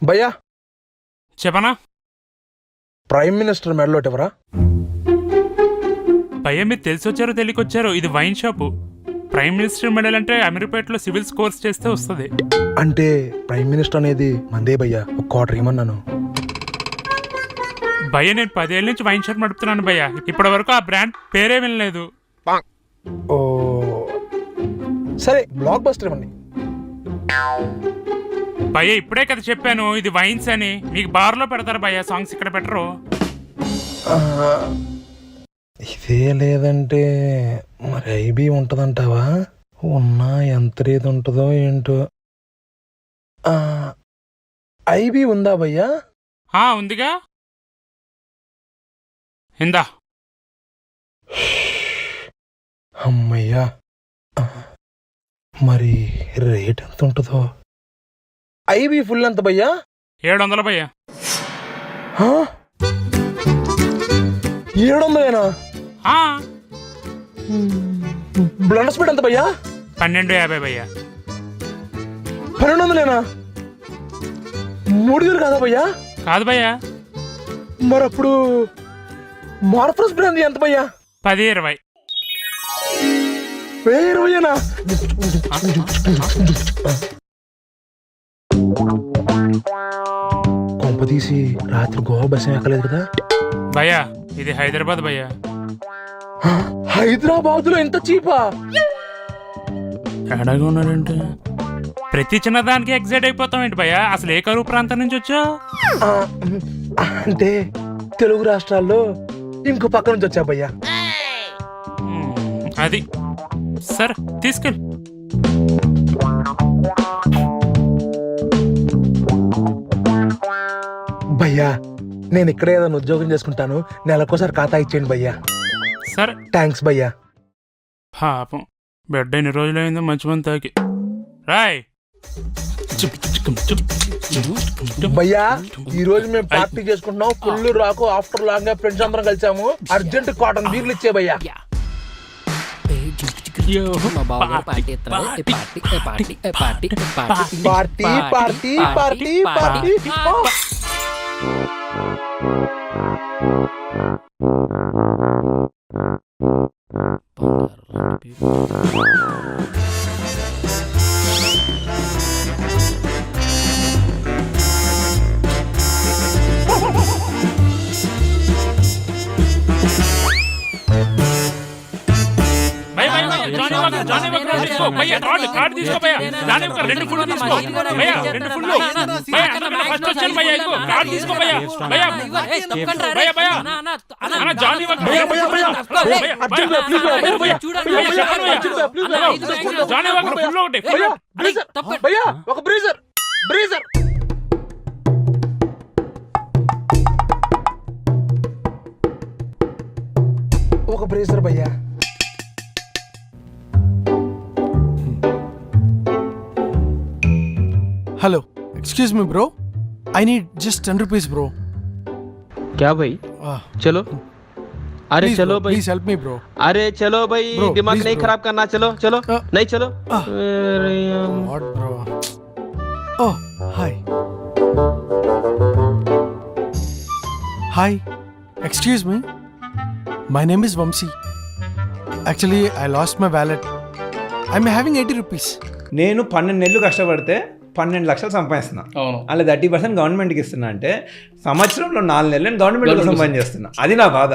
భయ్యా చెప్పనా prime minister మెడలోటి ఎవరా? భయ్య మీరు తెలిసి వచ్చారో తెలియకొచ్చారో, ఇది wine shop. Prime minister medal అంటే అమీర్పేటలో సివిల్స్ కోర్స్ చేస్తే వస్తుంది. అంటే ప్రైమ్ మినిస్టర్ అనేది మందే భయ్యా, ఒక క్వార్టర్ ఇమ్మన్నాను. భయ్య నేను 10 ఏళ్ళ నుంచి వైన్ షాప్ నడుపుతున్నాను భయ్య, ఇప్పటి వరకు ఆ బ్రాండ్ పేరే వినలేదు. ఓ సరే, బ్లాక్ బస్టర్ ఇవ్వండి. భయ్య ఇప్పుడే కదా చెప్పాను ఇది వైన్స్ అని. మీకు బార్లో పెడతారు భయ్య, సాంగ్స్ ఇక్కడ పెట్టరు. ఇదే లేదంటే మరి ఐబీ ఉంటదంటావా? ఉన్నా ఎంత రేది ఉంటుందో ఏంటో. ఐబీ ఉందా భయ్యా? ఉందిగా, ఇందా. అమ్మయ్యా, మరి రేట్ ఎంత ఉంటుందో? ఐబీ ఫుల్ ఎంత భయ్యా? 700 భయ్య. 700ఏనా? బ్లండర్ స్పీడ్ ఎంత భయ్యా? 1250 భయ్య. 1200ఏనా? 3000 కాదా భయ్యా? కాదు భయ్య. మరప్పుడు మార్ఫరస్ బ్రాండ్ ఎంత భయ్యా? 10-20. 1020ఏనా? కొంప తీసి రాత్రి గోవా బస్ ఎక్కలేదు కదా భయ్య? ఇది హైదరాబాద్ భయ్య. హైదరాబాద్ లో ఎంత చీపా? ఎడగా ఉన్నాడంటే ప్రతి చిన్నదానికి ఎగ్జైట్ అయిపోతాం ఏంటి భయ్య? అసలు ఏ కరువు ప్రాంతం నుంచి వచ్చావు? అంటే తెలుగు రాష్ట్రాల్లో ఇంకో పక్క నుంచి వచ్చా భయ్యా. అది సరే, తీసుకెళ్ళి. భయ్యా నేను ఇక్కడే ఏదైనా ఉద్యోగం చేసుకుంటాను, నెలకోసారి ఖాతా ఇచ్చేయండి భయ్యా. సరే థ్యాంక్స్ భయ్యా. పాపం బెడ్ ఎన్ని రోజులైందో మంచి మంది తాకి. రాయ్ భయ్యా, ఈ రోజు మేము పార్టీ చేసుకుంటున్నాం. ఫుల్ రాకు ఆఫ్టర్ లాంగ్ ఫ్రెండ్స్ అందరం కలిసాము. అర్జెంట్ కాటన్ బీర్లు ఇచ్చే భయ్యా. Party party party party. ఒక బ్రీజర్ బ్రీజర్. ఒక బ్రీజర్ భయ్యా. Hello excuse me bro, I need just 10 rupees bro. क्या भाई? चलो. अरे Please, चलो bro, भाई. Please help me bro. अरे चलो भाई, Bro, दिमाग please, नहीं bro. खराब करना. चलो चलो. नहीं चलो. अरे what bro? Oh hi hi, excuse me, my name is Vamshi. Actually I lost my wallet. I am having 80 rupees. నేను 12 నెలలు కష్టపడితే 12 లక్షలు సంపాదిస్తున్నా. అలా 30% గవర్నమెంట్కి ఇస్తున్నా అంటే సంవత్సరంలో 4 నెలలు నేను గవర్నమెంట్ కోసం పని చేస్తున్నా. అది నా బాధ.